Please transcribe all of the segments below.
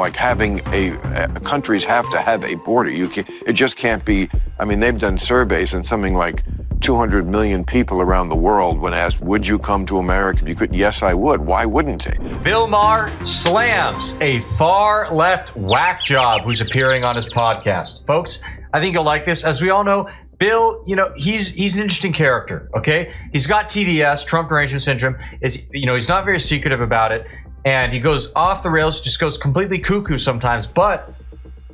like having countries have to have a border. It just can't be. I mean, they've done surveys and something like 200 million people around the world, when asked, would you come to America if you could? Yes, I would. Why wouldn't they? Bill Maher slams a far left whack job who's appearing on his podcast. Folks, I think you'll like this. As we all know, Bill, he's an interesting character, okay? He's got TDS, Trump derangement syndrome. He's not very secretive about it. And he goes off the rails, just goes completely cuckoo sometimes. But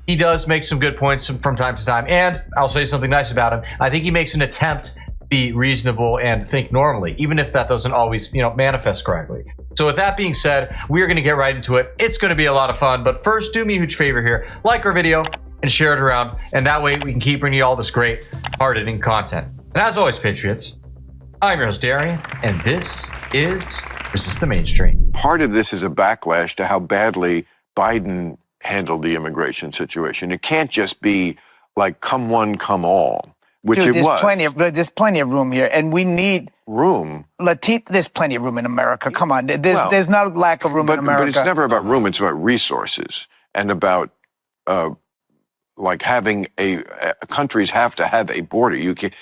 he does make some good points from time to time. And I'll say something nice about him. I think he makes an attempt to be reasonable and think normally, even if that doesn't always, manifest correctly. So with that being said, we're going to get right into it. It's going to be a lot of fun. But first, do me a huge favor here. Like our video and share it around. And that way we can keep bringing you all this great, hard-hitting content. And as always, Patriots, I'm your host, Darian, and this is Resist the Mainstream. Part of this is a backlash to how badly Biden handled the immigration situation. It can't just be like come one, come all, which Dude, it was. There's plenty of room here, and we need room. There's plenty of room in America. Come on, there's not a lack of room in America. But it's never about room. It's about resources and about like having countries have to have a border.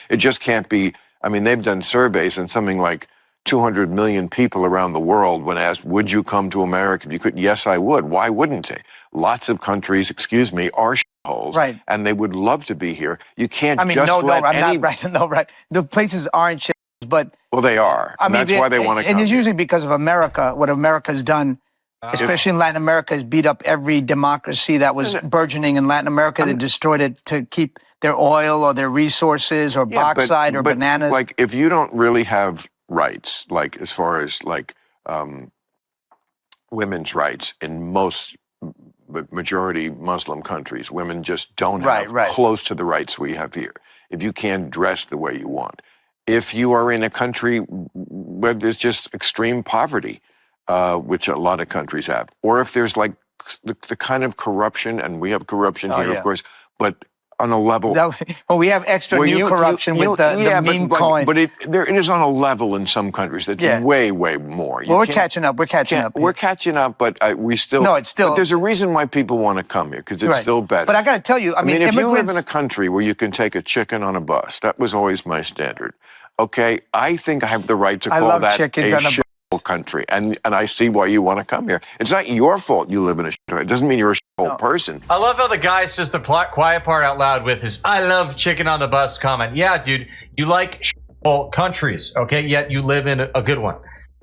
It just can't be. I mean, they've done surveys and something like 200 million people around the world, when asked, would you come to America if you could? Yes, I would. Why wouldn't they? Lots of countries, are shitholes, right? And they would love to be here. You can't I'm not right. No, right. The places aren't shitholes, but well, they are. That's why they want to come. And it's usually because of America. What America's done, especially in Latin America, has beat up every democracy that was burgeoning in Latin America. They destroyed it to keep their oil or their resources or bauxite or bananas. Like, if you don't really have rights, like as far as women's rights in most majority Muslim countries, women just don't have close to the rights we have here. If you can't dress the way you want, if you are in a country where there's just extreme poverty, which a lot of countries have, or if there's like the kind of corruption, and we have corruption here, of course, but on a level. Well, we have extra new corruption with the meme coin. But it is on a level in some countries that's way, way more. Well, we're catching up. We're catching up. We're catching up, but we still. No, it's still. But there's a reason why people want to come here, because it's still better. But I got to tell you, I mean, if you live in a country where you can take a chicken on a bus, that was always my standard. Okay, I think I have the right to call that a shithole country, and I see why you want to come here. It's not your fault you live in a shithole. It doesn't mean you're a shithole person. I love how the guy says the quiet part out loud with his "I love chicken on the bus" comment. Yeah, dude, you like shithole countries, okay? Yet you live in a good one.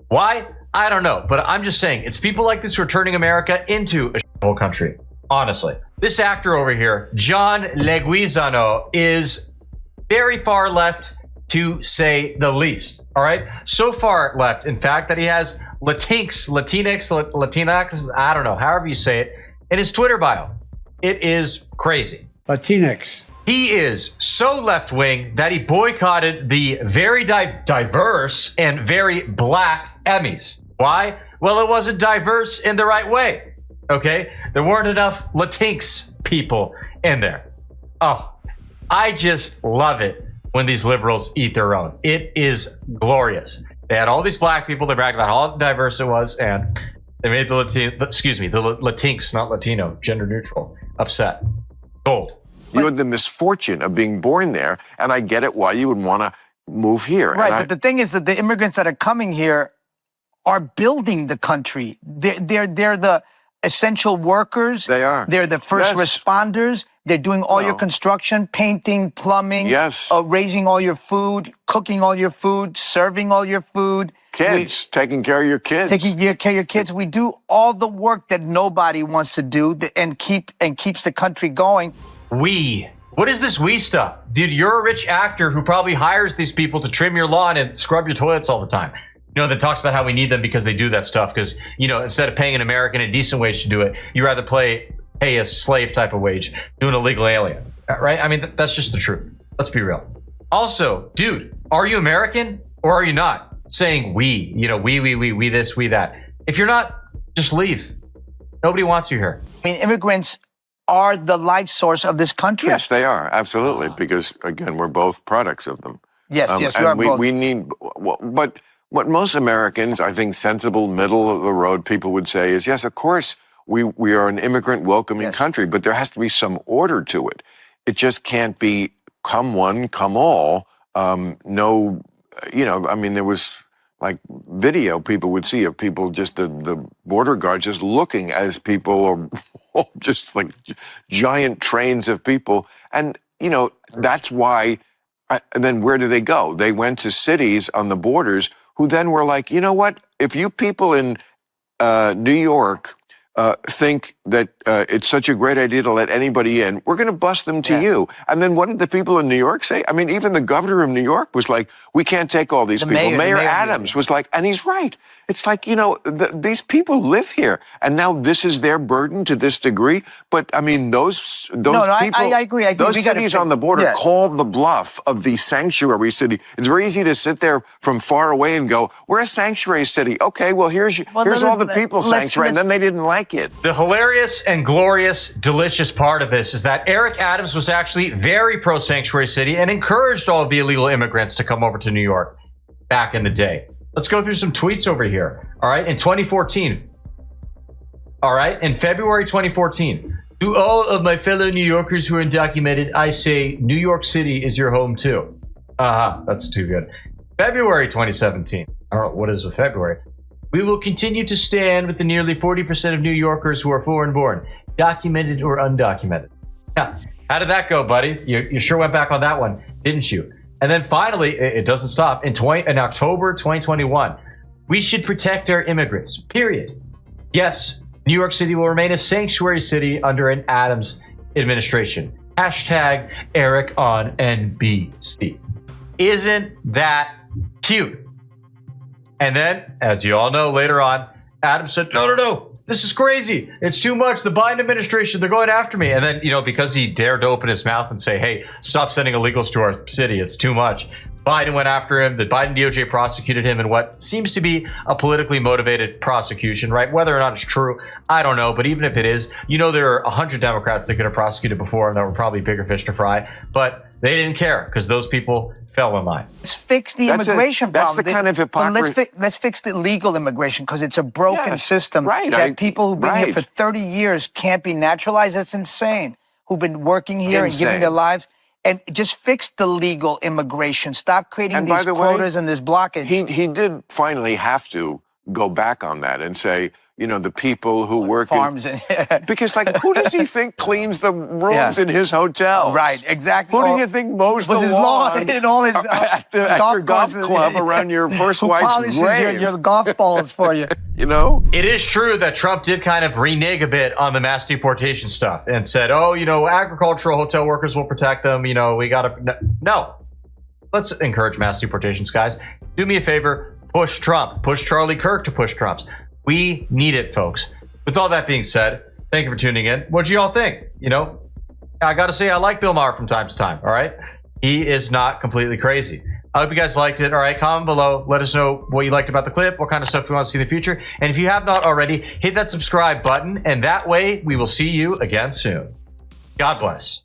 Why? I don't know, but I'm just saying it's people like this who are turning America into a shithole country. Honestly, this actor over here, John Leguizamo, is very far left, to say the least. All right, so far left, in fact, that he has Latinx, I don't know, however you say it, in his Twitter bio. It is crazy. Latinx. He is so left-wing that he boycotted the very diverse and very black Emmys. Why? Well, it wasn't diverse in the right way. Okay, there weren't enough Latinx people in there. Oh, I just love it when these liberals eat their own. It is glorious. They had all these black people, they bragged about how diverse it was, and they made the Latinx, not Latino, gender neutral, upset. Gold. You had the misfortune of being born there, and I get it why you would want to move here. Right, but the thing is that the immigrants that are coming here are building the country. They're the essential workers. They are. They're the first responders. They're doing all your construction, painting, plumbing, raising all your food, cooking all your food, serving all your food. Kids, taking care of your kids. Taking care of your kids. We do all the work that nobody wants to do and keeps the country going. What is this we stuff? Dude, you're a rich actor who probably hires these people to trim your lawn and scrub your toilets all the time. That talks about how we need them because they do that stuff. Because, instead of paying an American a decent wage to do it, you rather pay a slave type of wage to an illegal alien, right? I mean, that's just the truth. Let's be real. Also, dude, are you American or are you not? Saying we this, we that. If you're not, just leave. Nobody wants you here. I mean, immigrants are the life source of this country. Yes, they are, absolutely, because, again, we're both products of them. Yes, we are both. We need, but what most Americans, I think sensible, middle of the road people would say is, yes, of course, we are an immigrant welcoming Yes. country, but there has to be some order to it. It just can't be come one, come all. No, I mean, there was like video people would see of people, just the border guards just looking as people are just like giant trains of people. And, that's why, and then where do they go? They went to cities on the borders who then were like, you know what? If you people in New York think that it's such a great idea to let anybody in, we're going to bus them to you. And then what did the people in New York say? I mean, even the governor of New York was like, we can't take all these people. Mayor Adams was like, and he's right. It's like, these people live here, and now this is their burden to this degree. But I mean, those people, I agree. Those cities on the border called the bluff of the sanctuary city. It's very easy to sit there from far away and go, we're a sanctuary city. Okay, well, here's all the people sanctuary, and then they didn't like it. The hilarious and glorious, delicious part of this is that Eric Adams was actually very pro-sanctuary city and encouraged all of the illegal immigrants to come over to New York back in the day. Let's go through some tweets over here. All right, in 2014. All right, in February 2014. To all of my fellow New Yorkers who are undocumented, I say New York City is your home too. That's too good. February 2017. I don't know what is with February. We will continue to stand with the nearly 40% of New Yorkers who are foreign-born, documented or undocumented. Yeah. How did that go, buddy? You sure went back on that one, didn't you? And then finally, it doesn't stop. In October 2021, we should protect our immigrants, period. Yes, New York City will remain a sanctuary city under an Adams administration. Hashtag Eric on NBC. Isn't that cute? And then, as you all know, later on, Adams said, no, this is crazy. It's too much. The Biden administration, they're going after me. And then, because he dared to open his mouth and say, hey, stop sending illegals to our city. It's too much. Biden went after him. The Biden DOJ prosecuted him in what seems to be a politically motivated prosecution, right? Whether or not it's true, I don't know. But even if it is, there are 100 Democrats that could have prosecuted before and that were probably bigger fish to fry. But they didn't care because those people fell in line. Let's fix the immigration problem. That's the kind of hypocrisy. Let's fix the legal immigration, because it's a broken system. Right. That people who've been here for 30 years can't be naturalized. That's insane. Who've been working here and giving their lives. And just fix the legal immigration. Stop creating these quotas and this blockage. He did finally have to go back on that and say, the people who work farms because who does he think cleans the rooms in his hotel? Right, exactly. Who do you think mows the lawn in all his at your golf club around your first wife's grave? Your golf balls for you. It is true that Trump did kind of renege a bit on the mass deportation stuff and said, agricultural hotel workers will protect them. We got to... No. Let's encourage mass deportations, guys. Do me a favor. Push Trump. Push Charlie Kirk to push Trump's. We need it, folks. With all that being said, thank you for tuning in. What'd you all think? I got to say, I like Bill Maher from time to time, all right? He is not completely crazy. I hope you guys liked it. All right, comment below. Let us know what you liked about the clip, what kind of stuff you want to see in the future. And if you have not already, hit that subscribe button, and that way we will see you again soon. God bless.